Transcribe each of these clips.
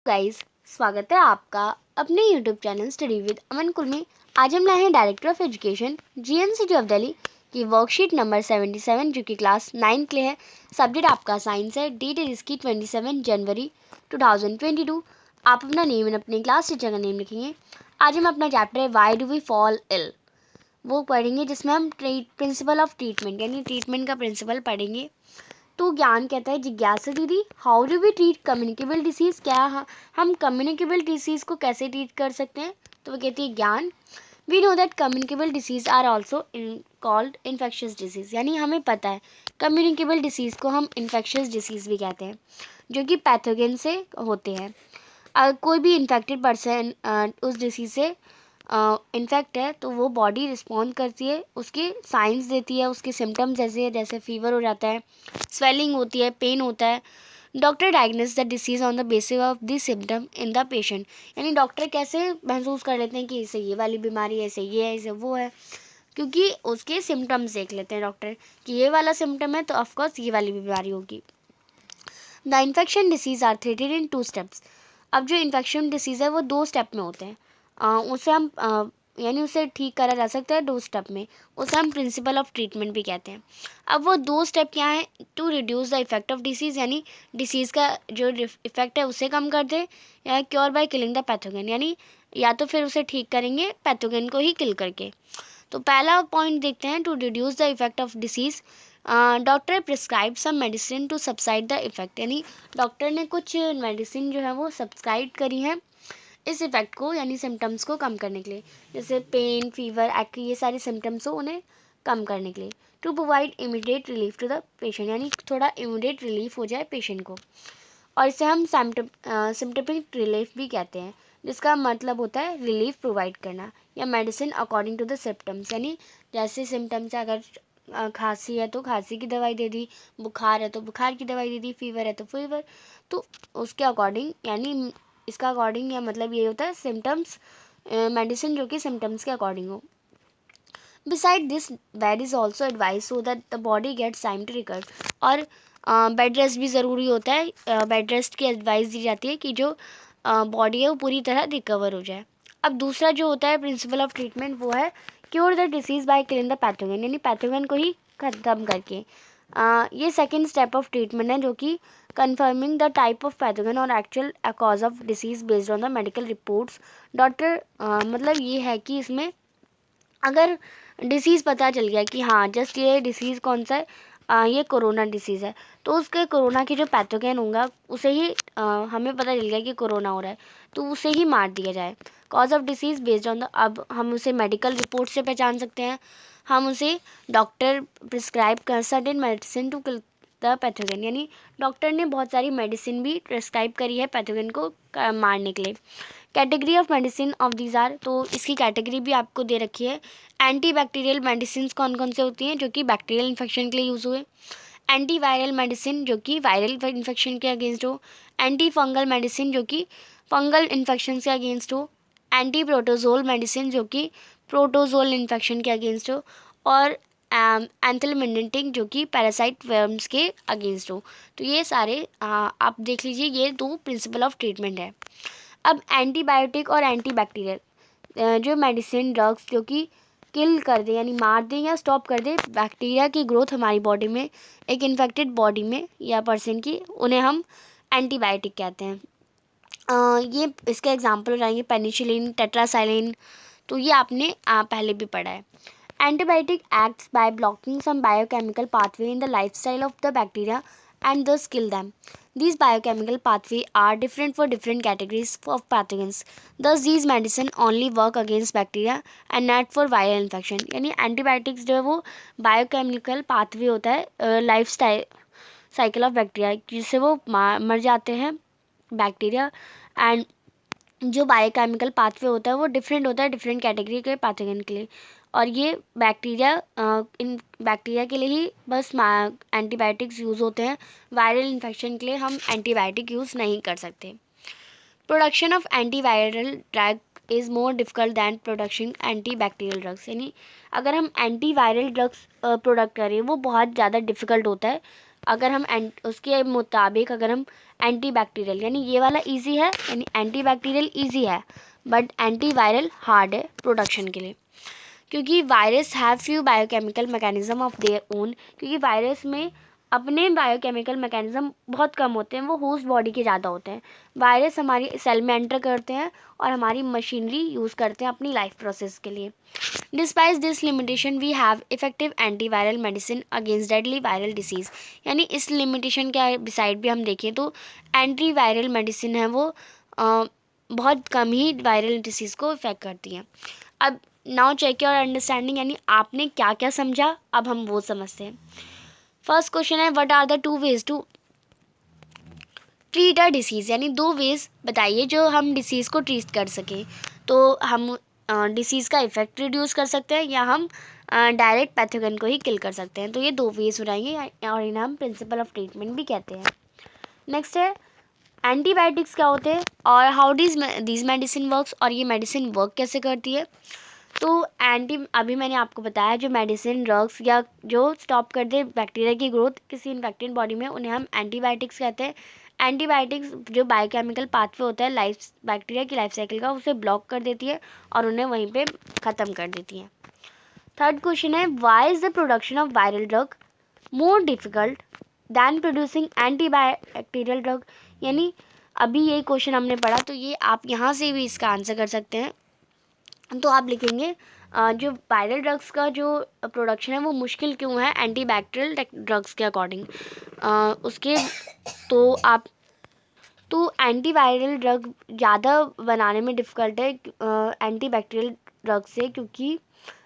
Guys, स्वागत है आपका अपने यूट्यूब चैनल स्टडी विद अमन कुल में। आज हम लाए हैं director of education GNCT of Delhi की वर्कशीट नंबर 77 जो कि क्लास 9 के लिए है। सब्जेक्ट आपका साइंस है। डेट है इसकी 27 जनवरी 2022। आप अपना नेम एंड अपने क्लास टीचर का नेम लिखेंगे। आज हम अपना चैप्टर है why do we fall ill वो पढ़ेंगे, जिसमें हम प्रिंसिपल ऑफ ट्रीटमेंट यानी ट्रीटमेंट का प्रिंसिपल पढ़ेंगे। तो ज्ञान कहता है जिज्ञासा दीदी, how do we treat communicable disease, क्या हम कम्युनिकेबल डिसीज़ को कैसे ट्रीट कर सकते हैं। तो वो कहती है Gyan, we know that communicable disease are also called infectious disease, यानी हमें पता है कम्युनिकेबल डिसीज़ को हम इन्फेक्शियस डिसीज़ भी कहते हैं, जो कि पैथोजन से होते हैं। कोई भी इन्फेक्टेड पर्सन उस डिसीज़ से इन्फेक्ट है तो वो बॉडी रिस्पॉन्ड करती है, उसके साइंस देती है, उसके सिम्टम्स जैसे फीवर हो जाता है, स्वेलिंग होती है, पेन होता है। Doctor diagnose the disease on the basis of the symptom in the patient, यानी डॉक्टर कैसे महसूस कर लेते हैं कि इसे ये वाली बीमारी है, इसे ये है, इसे वो है, क्योंकि उसके सिम्टम्स देख लेते हैं डॉक्टर कि ये वाला सिम्टम है तो ऑफकोर्स ये वाली बीमारी होगी। The infection disease are treated in 2 steps. अब जो इन्फेक्शन डिसीज़ है वो 2 स्टेप में होते हैं। उसे हम यानी उसे ठीक करा जा सकता है 2 स्टेप में। उसे हम प्रिंसिपल ऑफ ट्रीटमेंट भी कहते हैं। अब वो 2 स्टेप क्या है? To reduce the effect of disease, यानी डिसीज़ का जो इफेक्ट है उसे कम कर दे, या cure by killing the pathogen, यानी या तो फिर उसे ठीक करेंगे पैथोजन को ही किल करके। तो पहला पॉइंट देखते हैं, to reduce the effect of disease. Doctor prescribe some medicine to subside the effect, यानी डॉक्टर ने कुछ मेडिसिन जो है वो सब्सक्राइब करी है इस इफेक्ट को यानी सिम्टम्स को कम करने के लिए, जैसे पेन, फीवर, एक्ने, ये सारे सिम्टम्स हो उन्हें कम करने के लिए। To provide immediate relief to the patient, यानी थोड़ा इमीडिएट रिलीफ हो जाए पेशेंट को, और इसे हम सिम्टमिक रिलीफ भी कहते हैं, जिसका मतलब होता है रिलीफ प्रोवाइड करना, या medicine according to the symptoms, यानी जैसे सिम्टम्स है, अगर खांसी है तो खांसी की दवाई दे दी, बुखार है तो बुखार की दवाई दे दी, फीवर है तो फीवर, तो उसके अकॉर्डिंग, यानी इसका अकॉर्डिंग या मतलब ये होता है सिम्टम्स मेडिसिन जो कि सिम्टम्स के अकॉर्डिंग हो। Beside this bed is also advise so that the body gets time to recover, और बेड रेस्ट भी ज़रूरी होता है। बेड रेस्ट की एडवाइस दी जाती है कि जो बॉडी है वो पूरी तरह रिकवर हो जाए। अब दूसरा जो होता है प्रिंसिपल ऑफ ट्रीटमेंट, वो है cure the disease bye killing the pathogen, यानी पैथोजन को ही ख़त्म करके। ये सेकेंड स्टेप ऑफ ट्रीटमेंट है, जो कि confirming the type of pathogen और actual cause of disease based on the medical reports। Doctor मतलब ये है कि इसमें अगर डिसीज़ पता चल गया कि हाँ जस्ट ये डिसीज़ कौन सा है, ये कोरोना डिसीज़ है, तो उसके कोरोना की जो पैथोजन होगा उसे ही हमें पता चल गया कि कोरोना हो रहा है, तो उसे ही मार दिया जाए। Cause of disease based on the, अब हम उसे मेडिकल रिपोर्ट से पहचान सकते हैं, हम उसे डॉक्टर प्रिस्क्राइब कर certain medicine to kill the pathogen, यानी डॉक्टर ने बहुत सारी मेडिसिन भी प्रिस्क्राइब करी है पैथोजन को मारने के लिए। Category of medicine of these are, तो इसकी कैटेगरी भी आपको दे रखी है। एंटी बैक्टीरियल मेडिसिन कौन कौन से होती हैं, जो कि बैक्टीरियल इन्फेक्शन के लिए यूज़ हुए। एंटी वायरल मेडिसिन, जो कि वायरल इन्फेक्शन के अगेंस्ट हो। एंटी फंगल मेडिसिन, जो कि फंगल इन्फेक्शन के अगेंस्ट हो। एंटी प्रोटोजोल मेडिसिन, जो कि प्रोटोजोल इन्फेक्शन के अगेंस्ट हो। और एंथेलमेंटिंग, जो कि पैरासाइट वर्म्स के अगेंस्ट हो। तो ये सारे आप देख लीजिए, ये 2 प्रिंसिपल ऑफ ट्रीटमेंट है। अब एंटीबायोटिक और एंटीबैक्टीरियल जो मेडिसिन ड्रग्स जो कि किल कर दे यानी मार दे या स्टॉप कर दे बैक्टीरिया की ग्रोथ हमारी बॉडी में, एक इन्फेक्टेड बॉडी में या पर्सन की, उन्हें हम एंटीबायोटिक कहते हैं। ये इसके एग्जांपल हो जाएंगे पेनिसिलिन, टेट्रासाइलिन, तो ये आपने पहले भी पढ़ा है। Antibiotic acts by blocking some biochemical pathway in the lifestyle of the bacteria and thus kill them. These biochemical pathways are different for different categories of pathogens. Thus, these medicine only work against bacteria and not for viral infection. यानी antibiotics जो है वो biochemical pathway होता है life cycle of bacteria, जिससे वो मर जाते हैं बैक्टीरिया, एंड जो बायोकेमिकल पाथवे होता है वो डिफरेंट होता है डिफरेंट कैटेगरी के पैथोजन के लिए, और ये बैक्टीरिया इन बैक्टीरिया के लिए ही बस एंटीबायोटिक्स यूज़ होते हैं। वायरल इन्फेक्शन के लिए हम एंटीबायोटिक यूज़ नहीं कर सकते। Production of antiviral drug is more difficult than production antibacterial drugs, यानी अगर हम एंटीवायरल ड्रग्स प्रोडक्ट करें वो बहुत ज़्यादा डिफ़िकल्ट होता है। अगर हम उसके मुताबिक अगर हम एंटीबैक्टीरियल, यानी ये वाला इजी है, यानी एंटीबैक्टीरियल इजी है, बट एंटीवायरल हार्ड है प्रोडक्शन के लिए, क्योंकि virus have few biochemical mechanism of their own, क्योंकि वायरस में अपने बायोकेमिकल मैकेनिज्म बहुत कम होते हैं, वो होस्ट बॉडी के ज़्यादा होते हैं। वायरस हमारी सेल में एंटर करते हैं और हमारी मशीनरी यूज़ करते हैं अपनी लाइफ प्रोसेस के लिए। Despite this limitation we have effective antiviral medicine against deadly viral disease, यानी इस लिमिटेशन के बिसाइड भी हम देखें तो एंटीवायरल मेडिसिन है वो बहुत कम ही वायरल डिसीज़ को इफेक्ट करती हैं। अब नाउ चेक योर अंडरस्टैंडिंग, यानी आपने क्या क्या समझा, अब हम वो समझते हैं। फर्स्ट क्वेश्चन है what are the two ways to treat a disease, यानी 2 वेज बताइए जो हम डिसीज़ को ट्रीट कर सकें। तो हम डिसीज़ का इफेक्ट रिड्यूस कर सकते हैं या हम डायरेक्ट पैथोजन को ही किल कर सकते हैं। तो ये 2 वेज हो जाएंगे और इन्हें हम प्रिंसिपल ऑफ ट्रीटमेंट भी कहते हैं। नेक्स्ट है एंटीबायोटिक्स क्या होते हैं और हाउ दीज मेडिसिन वर्क्स, और ये मेडिसिन वर्क कैसे करती है। तो अभी मैंने आपको बताया जो मेडिसिन ड्रग्स या जो स्टॉप कर दे बैक्टीरिया की ग्रोथ किसी इन्फेक्टेड बॉडी में, उन्हें हम एंटीबायोटिक्स कहते हैं। एंटीबायोटिक्स जो बायोकेमिकल पाथवे होता है लाइफ बैक्टीरिया की लाइफ साइकिल का, उसे ब्लॉक कर देती है और उन्हें वहीं पे ख़त्म कर देती है। थर्ड क्वेश्चन है why is the production of viral drug more difficult than producing antibacterial drug, यानी अभी ये क्वेश्चन हमने पढ़ा, तो ये आप यहाँ से भी इसका आंसर कर सकते हैं। तो आप लिखेंगे जो वायरल ड्रग्स का जो प्रोडक्शन है वो मुश्किल क्यों है एंटीबैक्टीरियल ड्रग्स के अकॉर्डिंग, उसके तो आप तो एंटीवायरल ड्रग ज़्यादा बनाने में डिफ़िकल्ट है एंटीबैक्टीरियल ड्रग से, क्योंकि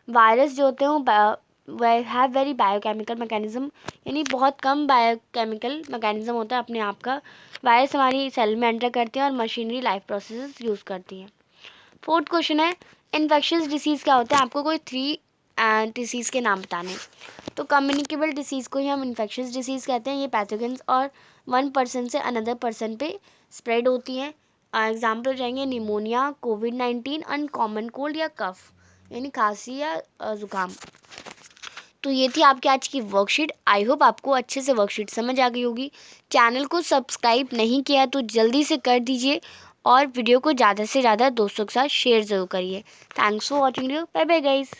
वायरस जो होते हैं वो हैव वेरी बायोकेमिकल मैकेनिज्म, यानी बहुत कम बायोकेमिकल मैकेनिज्म होता है अपने आप का। वायरस हमारी सेल में एंटर करते हैं और मशीनरी लाइफ प्रोसेस यूज़ करती हैं। फोर्थ क्वेश्चन है इन्फेक्शियस डिसीज़ क्या होता है, आपको कोई 3 डिसीज़ के नाम बताने। तो कम्युनिकेबल डिसीज़ को ही हम इन्फेक्शियस डिसीज़ कहते हैं। ये पैथोजेंस और 1 पर्सन से अनदर पर्सन पे स्प्रेड होती हैं। एग्जाम्पल जाएंगे निमोनिया, कोविड-19, अनकॉमन कोल्ड या कफ, यानी खांसी या ज़ुकाम। तो ये थी आपकी आज की वर्कशीट। आई होप आपको अच्छे से वर्कशीट समझ आ गई होगी। चैनल को सब्सक्राइब नहीं किया तो जल्दी से कर दीजिए और वीडियो को ज़्यादा से ज़्यादा दोस्तों के साथ शेयर ज़रूर करिए। Thanks for watching video. Bye bye guys.